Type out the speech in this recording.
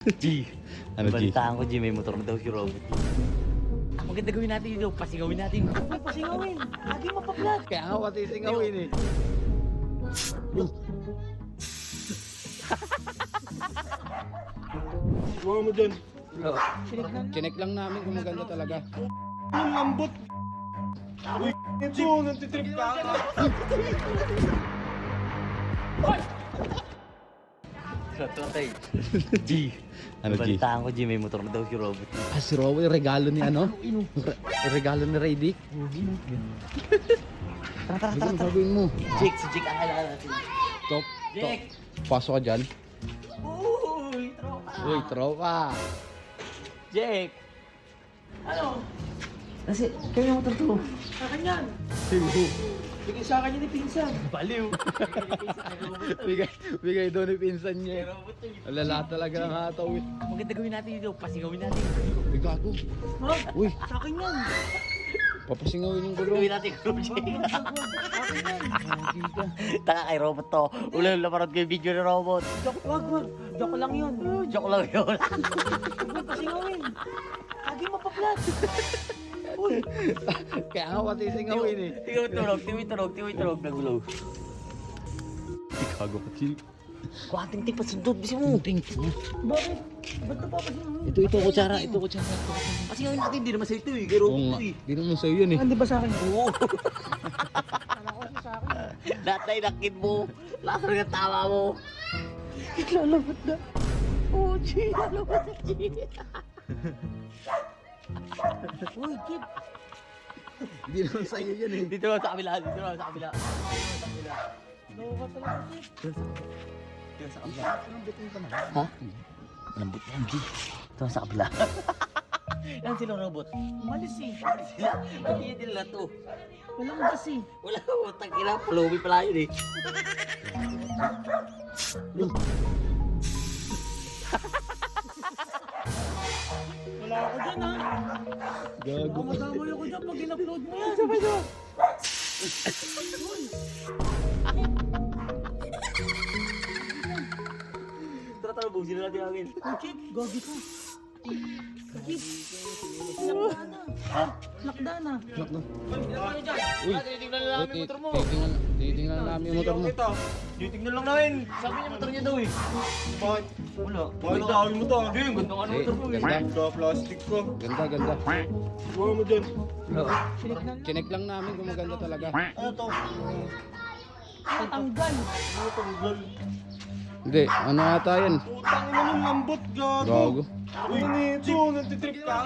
G, Ano, G? balitaan ko, G, may motor na daw si Robot. Ang maganda gawin natin dito, pasingawin natin. Ay, pasingawin. Lagi mapaplat. Kaya nga pati singawin eh. Huwag mo dyan. Chinek lang namin kung maganda talaga. Ang lambot. Uy, ito, nantitrip ka. Tatay. G, Ano, G? balitaan ko, G, may motor na daw si Robot. Ah, si Robo, yung regalo ni ano? Regalo ni Ray Dick. Tara, Ano gagawin mo? Jake, si Jake ang kailangan natin. Top. Jake! Pasok ka dyan. Uy, tropa! Uy, tropa. Jake! Ano? Kasi, kayo yung motor to. Sa akin yan. Bigay sa akin yun ni Pinsan. Baliw! Bigay doon ni pinsan niya. Robot to. Lala talaga ng hataw eh. Ang maganda gawin natin dito, pasingawin natin. Uy, gago. Ha? Uy, Sa akin yan. papasingawin yung gulo. Gawin natin kung Jake. Sa akin yan. Taka kay Robot to. Ulan, laparod ko yung video ni Robot. Wag. Joke lang yun. Joke lang yun. Huwag pasingawin. Lagi mapaplat. Uy. Kaya nga pati singawin eh. Tiwi-tunog, nagulo. Gago ka, chill. Kuhating ting pasundot, bisa mo. Bakit? Ba't napapasingawin? Ito, kutsara. Pasingawin natin, di naman sa ito eh. Kay Oo Robot nga. to eh. Di naman sa'yo yun eh. Hindi ba sa akin? Oo. Kala ko sa akin. Lahat na inakit mo. Lahat na tama mo. Lalabot na. Oh, G. Lalabot na, G. Uy, Kip. Di naman sa'yo yun eh. Dito naman sa kabila. Loka talaga, Kip. Ha? Malambot yan, G. Ito sa kabila. Yan sila robot. Malis eh. Sila, pati nila to. Walang gas eh. Wala ko, tangina. Pulubi pala yun eh. Wala ako dyan ha. Gago. Madamay ako dyan pag in-upload mo yan. Sabay na. Tara, busin na natin angin. Kip, gagi ka. Kip. Ha? Lakda na. Uy, Titignan lang namin yung motor mo. titingnan na namin yung motor mo. Titignan lang namin. Sabi niya motor niya daw eh. Bakit? Wala. Bakit dahil mo to? Hindi, yung ganda nga ng motor mo eh. Ganda. Plastic ko. Ganda. Huwag mo dyan. Chinek lang namin kung maganda talaga. Ano to? Tatanggal. Ano tanggal? Hindi, ano ata yan? Putang ina ng lambot, gago. Gago. Uy, ito, nantitrip ka.